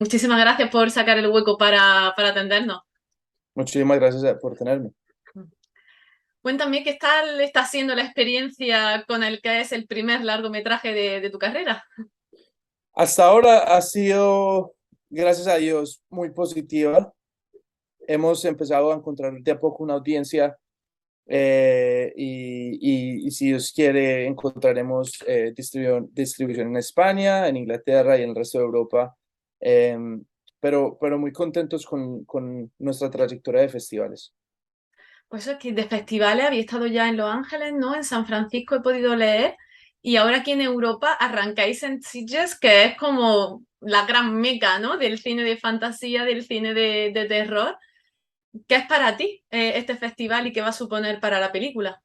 Muchísimas gracias por sacar el hueco para atendernos. Muchísimas gracias por tenerme. Cuéntame qué tal está siendo la experiencia con el que es el primer largometraje de tu carrera. Hasta ahora ha sido, gracias a Dios, muy positiva. Hemos empezado a encontrar de a poco una audiencia y si Dios quiere encontraremos distribución en España, en Inglaterra y en el resto de Europa. Pero muy contentos con nuestra trayectoria de festivales. Pues es que de festivales había estado ya en Los Ángeles, ¿no? En San Francisco he podido leer y ahora aquí en Europa arrancáis en Sitges, que es como la gran meca, ¿no? Del cine de fantasía, del cine de terror. ¿Qué es para ti este festival y qué va a suponer para la película?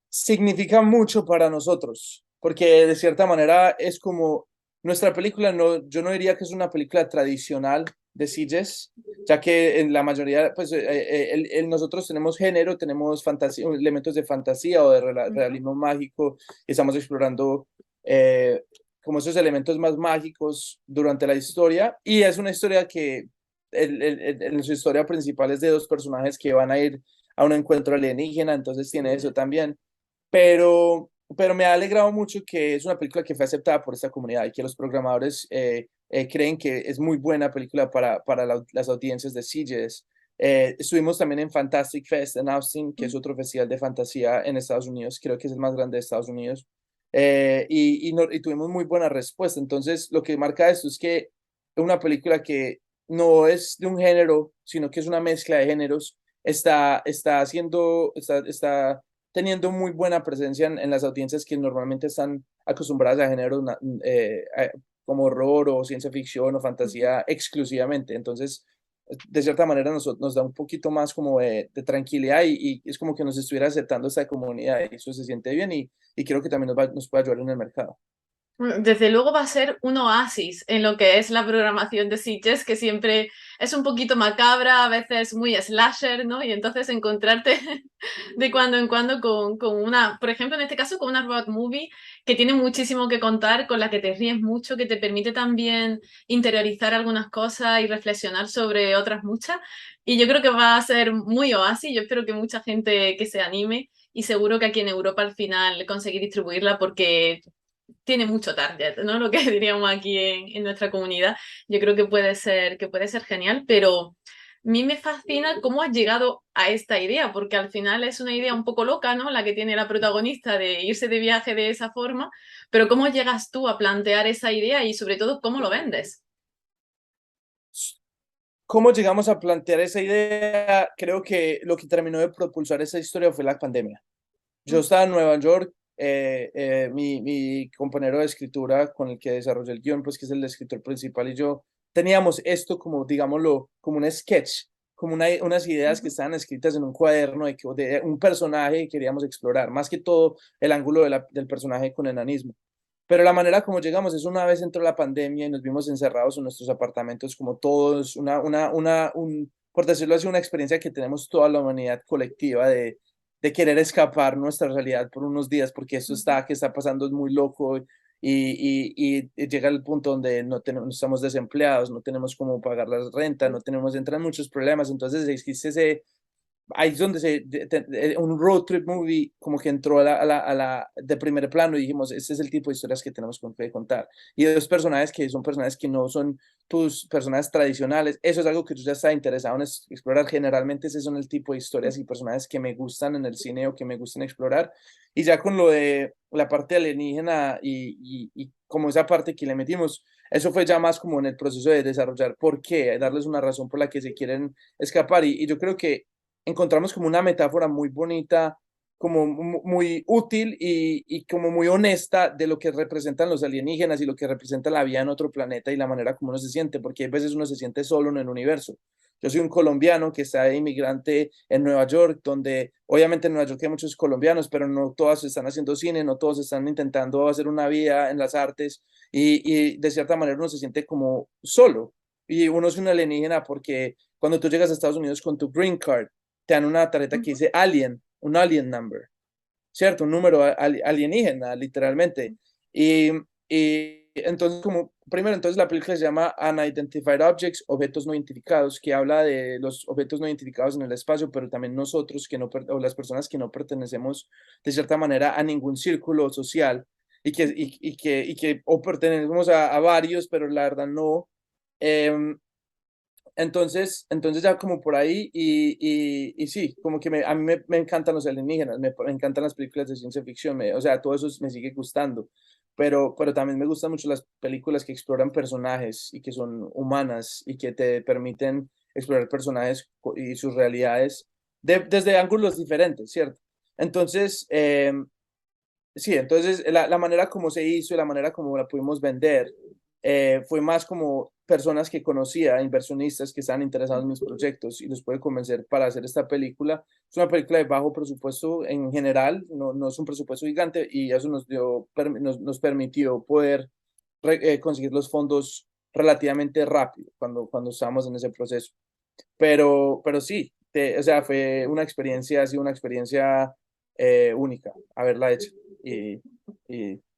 Significa mucho para nosotros, porque de cierta manera es como nuestra película, no, yo no diría que es una película tradicional de Sitges, ya que en la mayoría, pues nosotros tenemos género, tenemos fantasía, elementos de fantasía o de Ujú. realismo mágico, y estamos explorando eh, como esos elementos más mágicos durante la historia, y es una historia que en su historia principal es de dos personajes que van a ir a un encuentro alienígena, entonces tiene eso también, pero me ha alegrado mucho que es una película que fue aceptada por esta comunidad y que los programadores creen que es muy buena película para las audiencias de CGS. Estuvimos también en Fantastic Fest en Austin, que es otro festival de fantasía en Estados Unidos, creo que es el más grande de Estados Unidos, y tuvimos muy buena respuesta. Entonces, lo que marca esto es que es una película que no es de un género, sino que es una mezcla de géneros, está teniendo muy buena presencia en las audiencias que normalmente están acostumbradas a géneros como horror o ciencia ficción o fantasía exclusivamente. Entonces, de cierta manera nos da un poquito más como de tranquilidad y es como que nos estuviera aceptando esta comunidad y eso se siente bien y creo que también nos puede ayudar en el mercado. Desde luego va a ser un oasis en lo que es la programación de Sitges, que siempre es un poquito macabra, a veces muy slasher, ¿no? Y entonces encontrarte de cuando en cuando con una, por ejemplo, en este caso, con una road movie que tiene muchísimo que contar, con la que te ríes mucho, que te permite también interiorizar algunas cosas y reflexionar sobre otras muchas. Y yo creo que va a ser muy oasis, yo espero que mucha gente que se anime. Y seguro que aquí en Europa al final conseguir distribuirla porque tiene mucho target, ¿no? Lo que diríamos aquí en nuestra comunidad. Yo creo que puede ser genial, pero a mí me fascina cómo has llegado a esta idea, porque al final es una idea un poco loca, ¿no? La que tiene la protagonista de irse de viaje de esa forma, pero ¿cómo llegas tú a plantear esa idea y sobre todo cómo lo vendes? ¿Cómo llegamos a plantear esa idea? Creo que lo que terminó de propulsar esa historia fue la pandemia. Yo estaba en Nueva York, mi compañero de escritura con el que desarrollé el guión, pues que es el escritor principal, y yo teníamos esto como, digámoslo, como un sketch, como unas ideas que estaban escritas en un cuaderno de un personaje que queríamos explorar, más que todo el ángulo del personaje con enanismo. Pero la manera como llegamos es una vez entró la pandemia y nos vimos encerrados en nuestros apartamentos como todos, por decirlo así, una experiencia que tenemos toda la humanidad colectiva de querer escapar nuestra realidad por unos días, porque esto que está pasando es muy loco y llega el punto donde no estamos desempleados, no tenemos cómo pagar la renta, no tenemos, entran muchos problemas, entonces existe ahí es donde un road trip movie como que entró de primer plano y dijimos, este es el tipo de historias que tenemos que contar. Y dos personajes que son personajes que no son tus personajes tradicionales, eso es algo que tú ya estás interesado en explorar. Generalmente ese son el tipo de historias y personajes que me gustan en el cine o que me gustan explorar. Y ya con lo de la parte alienígena y como esa parte que le metimos, eso fue ya más como en el proceso de desarrollar por qué, darles una razón por la que se quieren escapar. Y yo creo que encontramos como una metáfora muy bonita, como muy útil y como muy honesta de lo que representan los alienígenas y lo que representa la vida en otro planeta y la manera como uno se siente, porque a veces uno se siente solo en el universo. Yo soy un colombiano que está de inmigrante en Nueva York, donde obviamente en Nueva York hay muchos colombianos, pero no todos están haciendo cine, no todos están intentando hacer una vida en las artes y de cierta manera uno se siente como solo. Y uno es un alienígena porque cuando tú llegas a Estados Unidos con tu green card, te dan una tarjeta que dice alien, un alien number, ¿cierto? Un número alienígena, literalmente. Y, y entonces, como primero, entonces la película se llama Unidentified Objects, objetos no identificados, que habla de los objetos no identificados en el espacio, pero también nosotros que no, o las personas que no pertenecemos de cierta manera a ningún círculo social y que o pertenecemos a varios, pero la verdad no. Em, entonces ya como por ahí y sí, como que a mí me encantan los alienígenas, me encantan las películas de ciencia ficción, o sea, todo eso me sigue gustando, pero también me gustan mucho las películas que exploran personajes y que son humanas y que te permiten explorar personajes y sus realidades desde ángulos diferentes, ¿cierto? Entonces, sí, entonces la manera como se hizo y la manera como la pudimos vender fue más como personas que conocía, inversionistas que estaban interesados en mis proyectos y los pude convencer para hacer esta película. Es una película de bajo presupuesto en general, no es un presupuesto gigante y eso nos permitió poder conseguir los fondos relativamente rápido cuando estábamos en ese proceso. Pero sí, o sea, fue una experiencia, ha sido una experiencia única haberla hecho. Y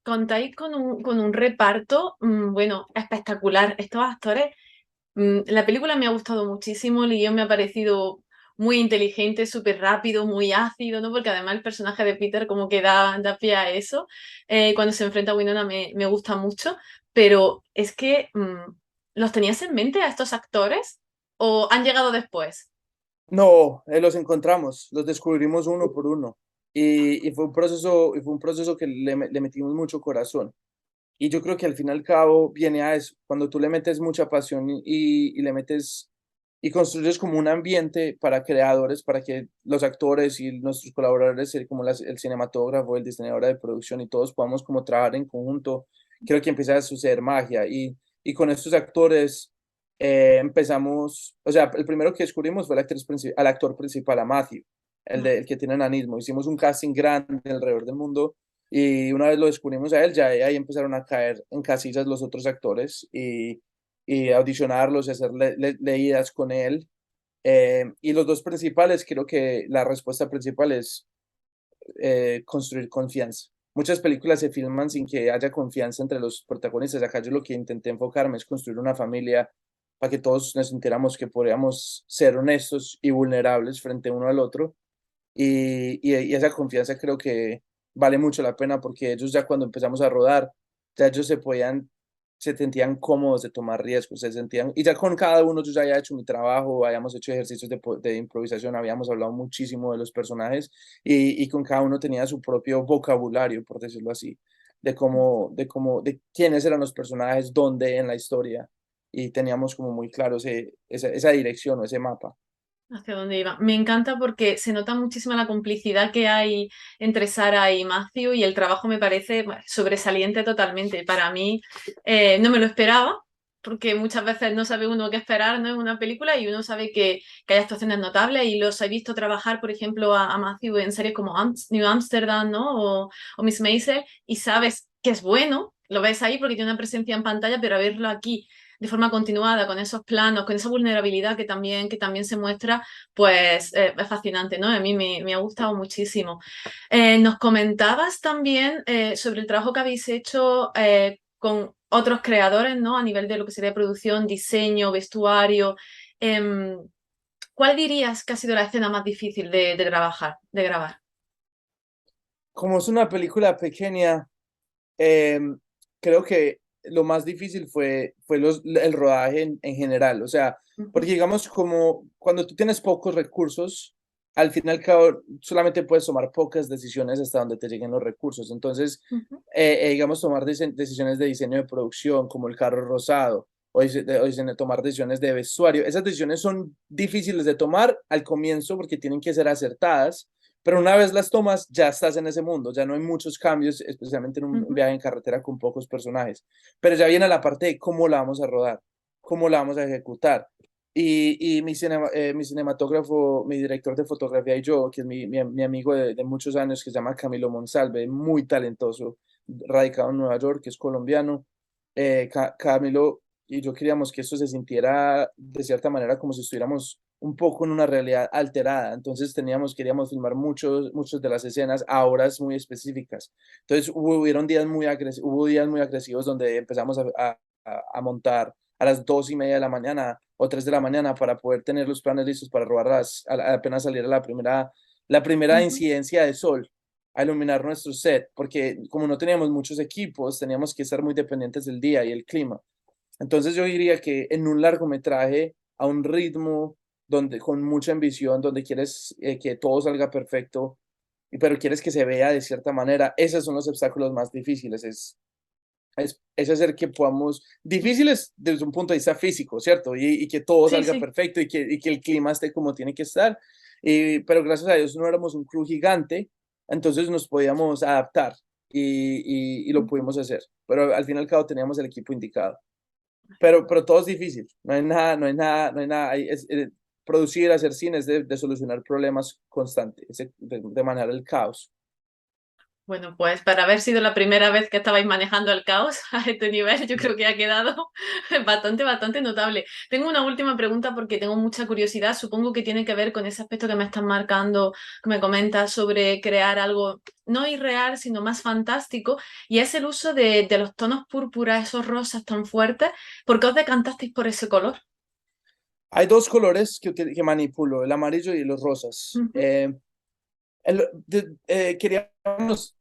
Contáis con un reparto, bueno, espectacular. Estos actores, la película me ha gustado muchísimo, el guión me ha parecido muy inteligente, súper rápido, muy ácido, ¿no? Porque además el personaje de Peter como que da pie a eso. Cuando se enfrenta a Winona me gusta mucho, pero es que, ¿los tenías en mente a estos actores o han llegado después? no, los encontramos, los descubrimos uno por uno. Y fue un proceso que le metimos mucho corazón. Y yo creo que al fin y al cabo viene a eso, cuando tú le metes mucha pasión y le metes y construyes como un ambiente para creadores, para que los actores y nuestros colaboradores, como el cinematógrafo, el diseñador de producción y todos podamos como trabajar en conjunto, creo que empieza a suceder magia. Y con estos actores empezamos, o sea, el primero que descubrimos fue al actor principal, a Matthew, el que tiene enanismo. Hicimos un casting grande alrededor del mundo y una vez lo descubrimos a él, ya ahí empezaron a caer en casillas los otros actores y audicionarlos y hacer leídas con él. Y los dos principales, creo que la respuesta principal es construir confianza. Muchas películas se filman sin que haya confianza entre los protagonistas. Acá yo lo que intenté enfocarme es construir una familia para que todos nos sintiéramos que podríamos ser honestos y vulnerables frente uno al otro y esa confianza creo que vale mucho la pena porque ellos ya cuando empezamos a rodar, ya ellos se sentían cómodos de tomar riesgos, se sentían, y ya con cada uno yo ya había hecho mi trabajo, habíamos hecho ejercicios de improvisación, habíamos hablado muchísimo de los personajes y con cada uno tenía su propio vocabulario, por decirlo así, de quiénes eran los personajes, dónde en la historia, y teníamos como muy claro esa dirección o ese mapa. Hacia dónde iba. Me encanta porque se nota muchísima la complicidad que hay entre Sara y Matthew y el trabajo me parece bueno, sobresaliente totalmente. Para mí no me lo esperaba porque muchas veces no sabe uno qué esperar, ¿no? En una película y uno sabe que hay actuaciones notables y los he visto trabajar, por ejemplo, a Matthew en series como New Amsterdam, ¿no? O Miss Maisel y sabes que es bueno, lo ves ahí porque tiene una presencia en pantalla, pero a verlo aquí de forma continuada, con esos planos, con esa vulnerabilidad que también se muestra, pues es fascinante, ¿no? A mí me ha gustado muchísimo. Nos comentabas también sobre el trabajo que habéis hecho con otros creadores, ¿no? A nivel de lo que sería producción, diseño, vestuario. Em, ¿Cuál dirías que ha sido la escena más difícil de trabajar, de grabar? Como es una película pequeña, creo que lo más difícil fue el rodaje en general, o sea, Ujú, porque digamos como cuando tú tienes pocos recursos, al final cabo solamente puedes tomar pocas decisiones hasta donde te lleguen los recursos, entonces, ujú, digamos, tomar decisiones de diseño de producción, como el carro rosado, o tomar decisiones de vestuario, esas decisiones son difíciles de tomar al comienzo porque tienen que ser acertadas, pero una vez las tomas, ya estás en ese mundo, ya no hay muchos cambios, especialmente en un ujú. viaje en carretera con pocos personajes. Pero ya viene la parte de cómo la vamos a rodar, cómo la vamos a ejecutar. Y mi cinematógrafo, mi director de fotografía y yo, que es mi amigo de muchos años, que se llama Camilo Monsalve, muy talentoso, radicado en Nueva York, que es colombiano. Camilo y yo queríamos que esto se sintiera de cierta manera como si estuviéramos un poco en una realidad alterada. Entonces queríamos filmar muchos de las escenas a horas muy específicas. Entonces hubo días muy agresivos donde empezamos a montar a las 2:30 de la mañana o 3 de la mañana para poder tener los planes listos para apenas saliera la primera Ujú. incidencia de sol a iluminar nuestro set, porque como no teníamos muchos equipos, teníamos que estar muy dependientes del día y el clima. Entonces yo diría que en un largometraje, a un ritmo con mucha ambición, donde quieres que todo salga perfecto, pero quieres que se vea de cierta manera, esos son los obstáculos más difíciles. Es hacer que podamos, difíciles desde un punto de vista físico, ¿cierto? Y que todo Sí, salga sí. perfecto y que el clima esté como tiene que estar. Pero gracias a Dios no éramos un crew gigante, entonces nos podíamos adaptar y lo Ujú. pudimos hacer. Pero al fin y al cabo teníamos el equipo indicado. Pero todo es difícil, no hay nada, no hay nada, no hay nada. Producir, hacer cine es de solucionar problemas constantes, de manejar el caos. Bueno, pues para haber sido la primera vez que estabais manejando el caos a este nivel, yo creo que ha quedado bastante notable. Tengo una última pregunta porque tengo mucha curiosidad. Supongo que tiene que ver con ese aspecto que me estás marcando, que me comentas sobre crear algo no irreal, sino más fantástico, y es el uso de los tonos púrpura, esos rosas tan fuertes. ¿Por qué os decantasteis por ese color? Hay dos colores que manipulo, el amarillo y los rosas. Ujú, Queríamos,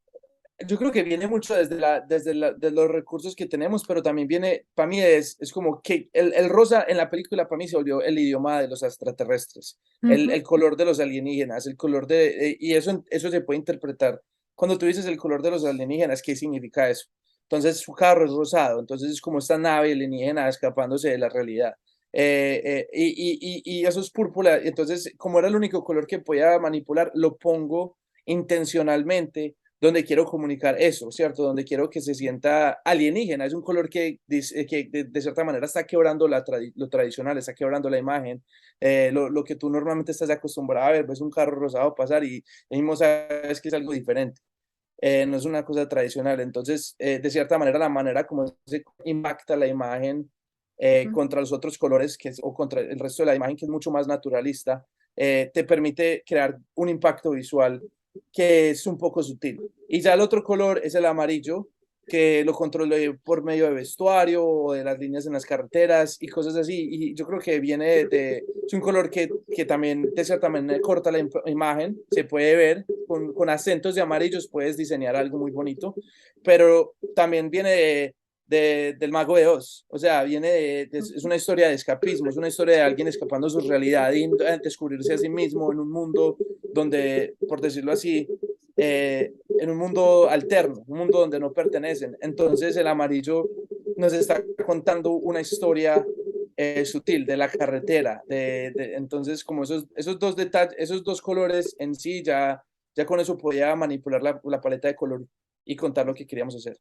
yo creo que viene mucho de los recursos que tenemos, pero también viene, para mí es como que el rosa en la película para mí se volvió el idioma de los extraterrestres, ujú, el color de los alienígenas, el color y eso se puede interpretar. Cuando tú dices el color de los alienígenas, ¿qué significa eso? Entonces su carro es rosado, entonces es como esta nave alienígena escapándose de la realidad. Y eso es púrpura, entonces como era el único color que podía manipular, lo pongo intencionalmente donde quiero comunicar eso, ¿cierto? Donde quiero que se sienta alienígena. Es un color que de cierta manera está quebrando lo tradicional, está quebrando la imagen, lo que tú normalmente estás acostumbrado a ver, ves un carro rosado pasar y mismo sabes que es algo diferente. No es una cosa tradicional. Entonces, de cierta manera, la manera como se impacta la imagen ujú. contra los otros colores o contra el resto de la imagen, que es mucho más naturalista, te permite crear un impacto visual que es un poco sutil. Y ya el otro color es el amarillo, que lo controlé por medio de vestuario o de las líneas en las carreteras y cosas así. Y yo creo que es un color que también de cierta manera corta la imagen, se puede ver, con acentos de amarillos puedes diseñar algo muy bonito, pero también viene del Mago de Oz, o sea, es una historia de escapismo, es una historia de alguien escapando de su realidad y descubrirse a sí mismo en un mundo donde, por decirlo así, en un mundo alterno, un mundo donde no pertenecen. Entonces el amarillo nos está contando una historia sutil de la carretera. Entonces, como esos dos detalles, esos dos colores en sí, ya con eso podía manipular la paleta de color y contar lo que queríamos hacer.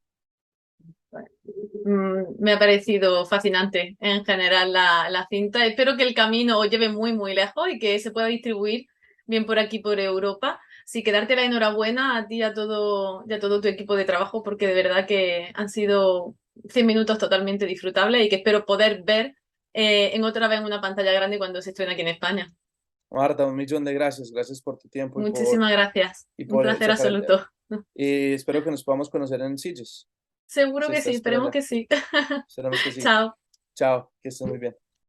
Me ha parecido fascinante en general la cinta. Espero que el camino os lleve muy lejos y que se pueda distribuir bien por aquí, por Europa. Sí, que darte la enhorabuena a ti y a todo tu equipo de trabajo, porque de verdad que han sido 100 minutos totalmente disfrutables y que espero poder ver en otra vez en una pantalla grande cuando se estrene aquí en España. Marta, 1.000.000 de gracias. Gracias por tu tiempo Muchísimas gracias. y Un por placer absoluto. y espero que nos podamos conocer en Sitges. Seguro Si que sí, estás por esperemos allá. que sí. Esperamos que sí. Chao. Chao, que estés muy bien.